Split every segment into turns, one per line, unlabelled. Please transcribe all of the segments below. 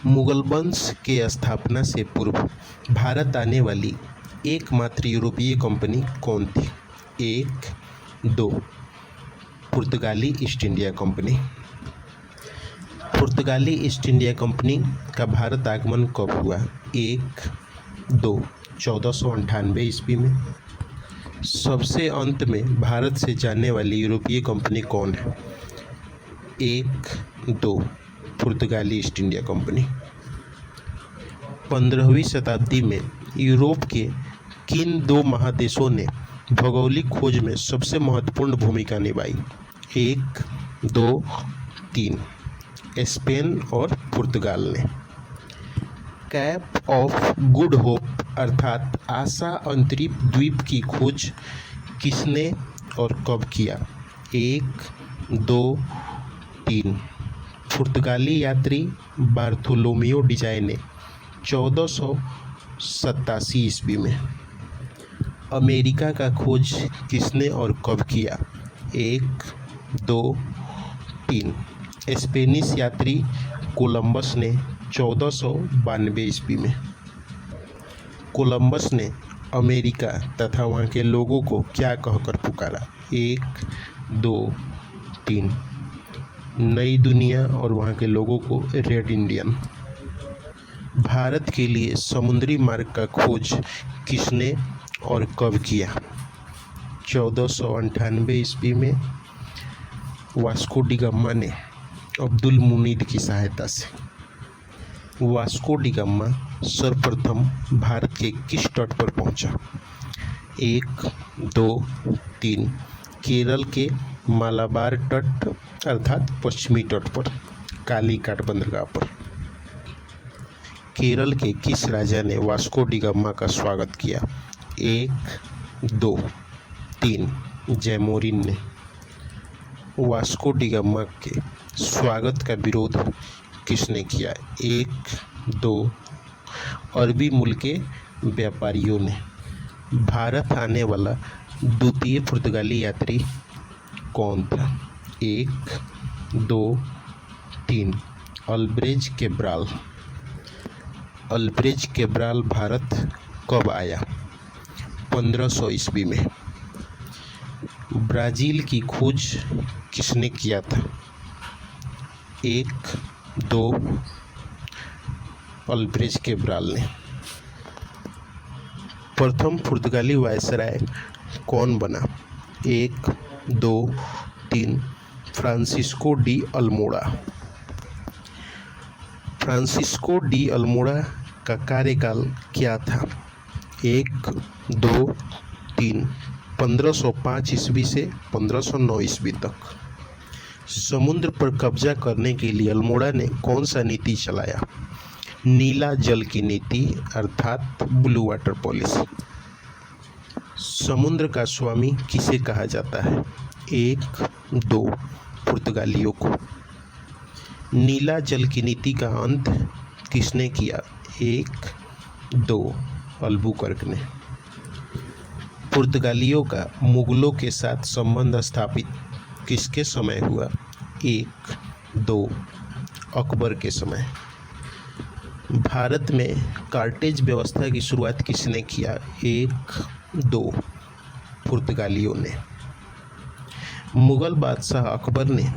मुगल वंश के स्थापना से पूर्व भारत आने वाली एकमात्र यूरोपीय कंपनी कौन थी? 1, 2 पुर्तगाली ईस्ट इंडिया कंपनी। पुर्तगाली ईस्ट इंडिया कंपनी का भारत आगमन कब हुआ? 1, 2 1498 ईस्वी में। सबसे अंत में भारत से जाने वाली यूरोपीय कंपनी कौन है? 1, 2 पुर्तगाली ईस्ट इंडिया कंपनी। 15वीं शताब्दी में यूरोप के किन दो महादेशों ने भौगोलिक खोज में सबसे महत्वपूर्ण भूमिका निभाई? 1, 2, 3 स्पेन और पुर्तगाल ने। कैप ऑफ गुड होप अर्थात आशा अंतरिक्ष द्वीप की खोज किसने और कब किया? 1, 2, 3 पुर्तगाली यात्री बार्थोलोमियो डिजाई ने 1487 ईस्वी में। अमेरिका का खोज किसने और कब किया? 1, 2, 3 स्पेनिश यात्री कोलंबस ने 1492 ईस्वी में। कोलंबस ने अमेरिका तथा वहाँ के लोगों को क्या कहकर पुकारा? 1, 2, 3 नई दुनिया और वहाँ के लोगों को रेड इंडियन। भारत के लिए समुद्री मार्ग का खोज किसने और कब किया? 1498 ईस्वी में वास्को डी गामा ने अब्दुल मुनीद की सहायता से। वास्को डी गामा सर्वप्रथम भारत के किस तट पर पहुंचा? 1, 2, 3 केरल के मालाबार तट अर्थात पश्चिमी तट पर, कालीघाट बंदरगाह पर। केरल के किस राजा ने वास्को डी गामा का स्वागत किया? 1, 2, 3 जैमोरिन ने। वास्को डी गामा के स्वागत का विरोध किसने किया? 1, 2 अरबी मूल के व्यापारियों ने। भारत आने वाला द्वितीय पुर्तगाली यात्री कौन था? 1, 2, 3 अल्ब्रेज कैब्राल। अल्ब्रेज कैब्राल भारत कब आया? 1500 ईस्वी में। ब्राज़ील की खोज किसने किया था? 1, 2 अल्ब्रेज कैब्राल ने। प्रथम पुर्तगाली वायसराय कौन बना? 1, 2, 3 Francisco de Almora. Francisco de Almora का कार्यकाल क्या था? 1, 2, 3 1505 ईस्वी से 1509 ईस्वी तक। समुद्र पर कब्जा करने के लिए अल्मोड़ा ने कौन सा नीति चलाया? नीला जल की नीति अर्थात ब्लू वाटर पॉलिसी। समुद्र का स्वामी किसे कहा जाता है? 1, 2 पुर्तगालियों को। नीला जल की नीति का अंत किसने किया? 1, 2 अल्बुकर्क ने। पुर्तगालियों का मुगलों के साथ संबंध स्थापित किसके समय हुआ? 1, 2 अकबर के समय। भारत में कार्टेज व्यवस्था की शुरुआत किसने किया? 1, 2 पुर्तगालियों ने। मुगल बादशाह अकबर ने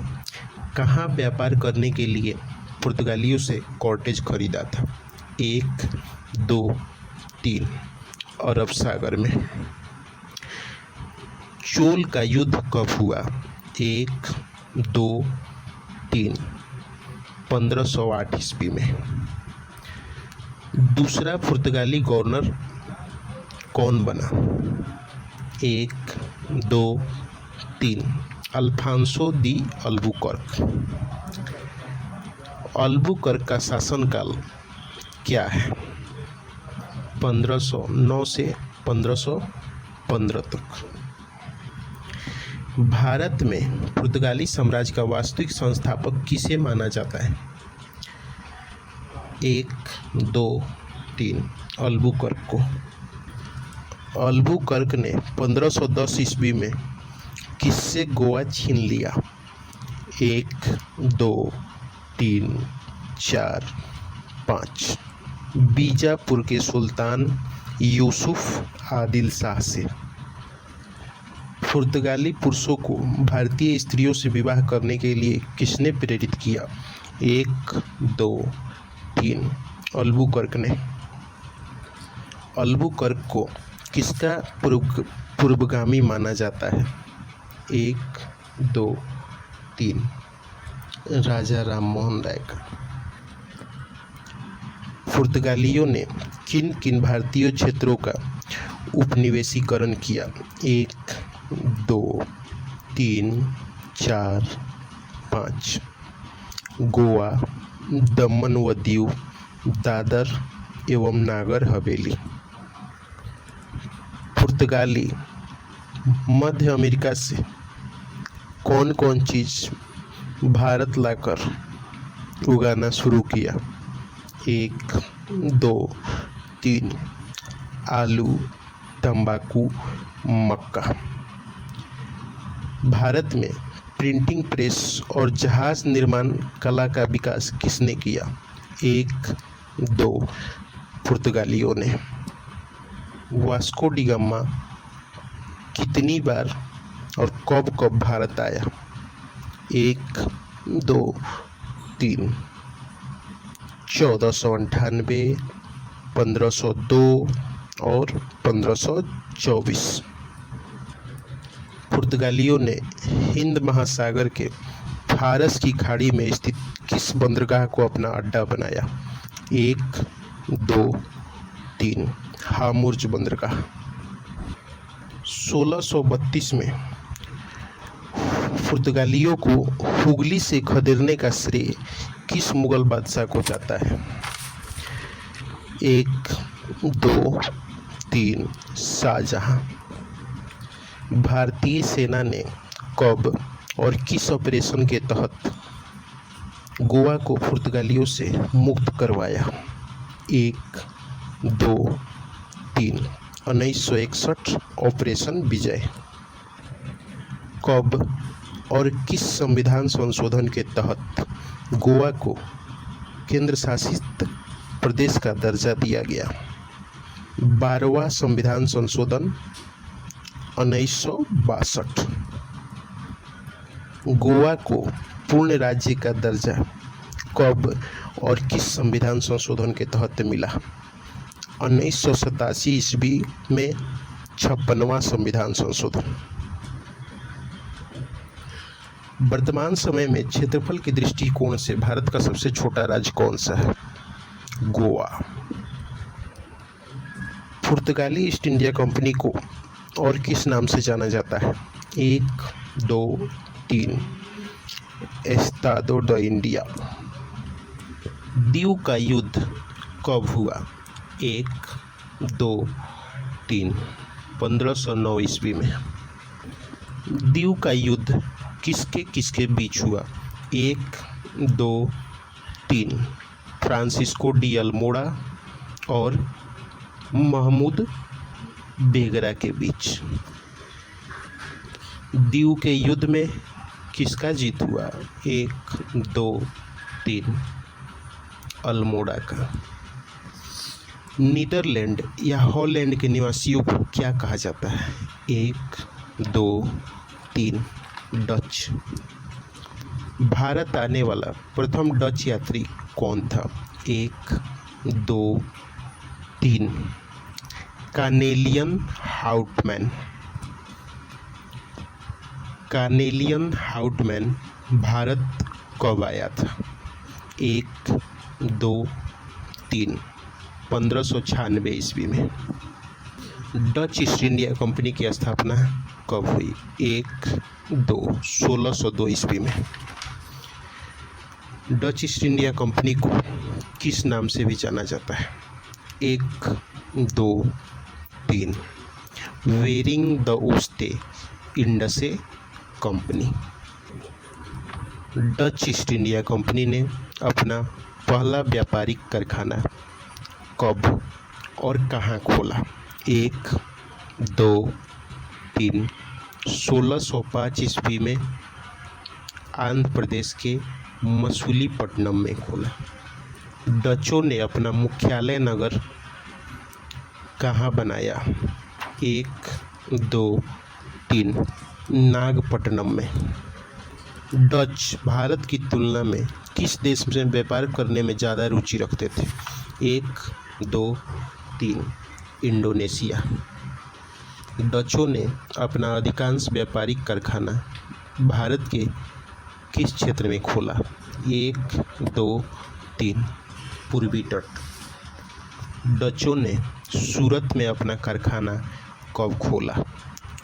कहाँ व्यापार करने के लिए पुर्तगालियों से कॉर्टेज खरीदा था? 1, 2, 3 अरब सागर में। चोल का युद्ध कब हुआ? 1, 2, 3 1508 ईस्वी में। दूसरा पुर्तगाली गवर्नर कौन बना? 1, 2, 3 अल्फांसो दी अल्बुकर्क। अल्बुकर्क का शासनकाल क्या है? 1509 से 1515 तक। भारत में पुर्तगाली साम्राज्य का वास्तविक संस्थापक किसे माना जाता है? 1, 2, 3 अल्बुकर्क को। अल्बुकर्क ने 1510 ईस्वी में किससे गोवा छीन लिया? 1, 2, 3, 4 5 बीजापुर के सुल्तान यूसुफ आदिल शाह से। पुर्तगाली पुरुषों को भारतीय स्त्रियों से विवाह करने के लिए किसने प्रेरित किया? 1, 2, 3 अल्बुकर्क ने। अल्बुकर्क को किसका पूर्वगामी माना जाता है? 1, 2, 3 राजा राममोहन राय का। पुर्तगालियों ने किन किन भारतीय क्षेत्रों का उपनिवेशीकरण किया? 1, 2, 3, 4, 5 गोवा, दमन व दीव, दादर एवं नागर हवेली। पुर्तगाली मध्य अमेरिका से कौन कौन चीज भारत लाकर उगाना शुरू किया? 1, 2, 3 आलू, तंबाकू, मक्का। भारत में प्रिंटिंग प्रेस और जहाज निर्माण कला का विकास किसने किया? 1, 2 पुर्तगालियों ने। वास्को डी गामा कितनी बार और कब कब भारत आया? 1, 2, 3 1498, 1502 और 1524। पुर्तगालियों ने हिंद महासागर के फारस की खाड़ी में स्थित किस बंदरगाह को अपना अड्डा बनाया? 1, 2, 3 हामुर्ज बंदरगाह। 1632 में पुर्तगालियों को हुगली से खदेड़ने का श्रेय किस मुगल बादशाह को जाता है? 1, 2, 3 शाहजहां। भारतीय सेना ने कब और किस ऑपरेशन के तहत गोवा को पुर्तगालियों से मुक्त करवाया? 1, 2, 3 1961 ऑपरेशन विजय। कब और किस संविधान संशोधन के तहत गोवा को केंद्र शासित प्रदेश का दर्जा दिया गया? 12वां संविधान संशोधन 1962। गोवा को पूर्ण राज्य का दर्जा कब और किस संविधान संशोधन के तहत मिला? 1987 ईस्वी में 56वां संविधान संशोधन। वर्तमान समय में क्षेत्रफल के दृष्टिकोण से भारत का सबसे छोटा राज्य कौन सा है? गोवा। पुर्तगाली ईस्ट इंडिया कंपनी को और किस नाम से जाना जाता है? 1, 2, 3 एस्तादो द इंडिया। दीव का युद्ध कब हुआ? 1, 2, 3 1509 ईस्वी में। दीव का युद्ध किसके किसके बीच हुआ? 1, 2, 3 फ्रांसिस्को डी अल्मोड़ा और महमूद बेगरा के बीच। दीव के युद्ध में किसका जीत हुआ? 1, 2, 3 अल्मोड़ा का। नीदरलैंड या हॉलैंड के निवासियों को क्या कहा जाता है? 1, 2, 3 डच। भारत आने वाला प्रथम डच यात्री कौन था? 1, 2, 3 carnelian Houtman. Carnelian Houtman Bharat कब आया था? 1, 2, 3 1596 ईस्वी में। डच ईस्ट इंडिया कंपनी की स्थापना कब हुई? 1, 2 1602 ईस्वी में। डच ईस्ट इंडिया कंपनी को किस नाम से भी जाना जाता है? 1, 2, 3 वेरिंग द ओस्टे इंडसे company. Dutch East India company ने अपना पहला व्यापारिक कारखाना कब और कहाँ खोला? 1, 2, 3 1605 ईस्वी में आंध्र प्रदेश के मसूलीपट्टनम में खोला। डचों ने अपना मुख्यालय नगर कहाँ बनाया? 1, 2, 3 नागपट्टनम में। डच भारत की तुलना में किस देश में व्यापार करने में ज़्यादा रुचि रखते थे? 1, 2, 3 इंडोनेशिया। डचों ने अपना अधिकांश व्यापारिक कारखाना भारत के किस क्षेत्र में खोला? 1, 2, 3 पूर्वी तट। डचों ने सूरत में अपना कारखाना कब खोला?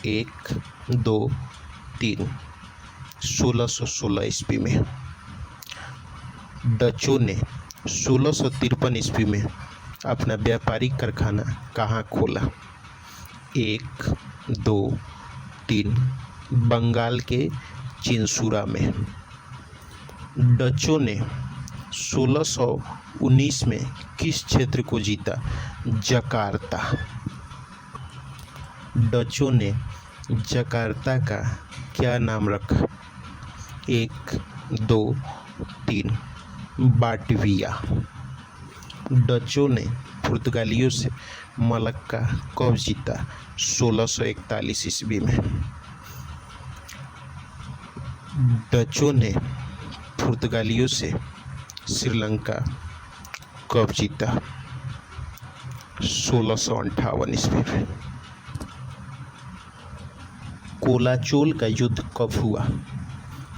1, 2, 3 1616 ईस्वी में। डचों ने 1653 ईस्वी में अपना व्यापारिक कारखाना कहाँ खोला? 1, 2, 3 बंगाल के चिंसुरा में। डचों ने 1619 में किस क्षेत्र को जीता? जकार्ता। डचों ने जकार्ता का क्या नाम रखा? 1, 2, 3 बाटविया। डचों ने पुर्तगालियों से मलक्का कब जीता? 1641 ईस्वी में। डचों ने पुर्तगालियों से श्रीलंका कब जीता? 1658 ईस्वी में। कोलाचोल का युद्ध कब हुआ?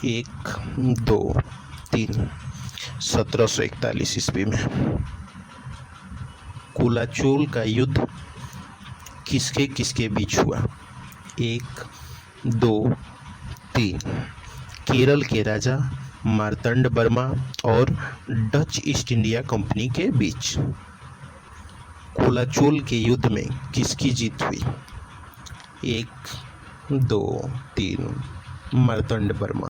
1, 2, 3 1741 ईस्वी में। कोलाचोल का युद्ध किसके किसके बीच हुआ? 1, 2, 3 केरल के राजा मार्तंड वर्मा और डच ईस्ट इंडिया कंपनी के बीच। कोलाचोल के युद्ध में किसकी जीत हुई? 1, 2, 3 मार्तंड वर्मा।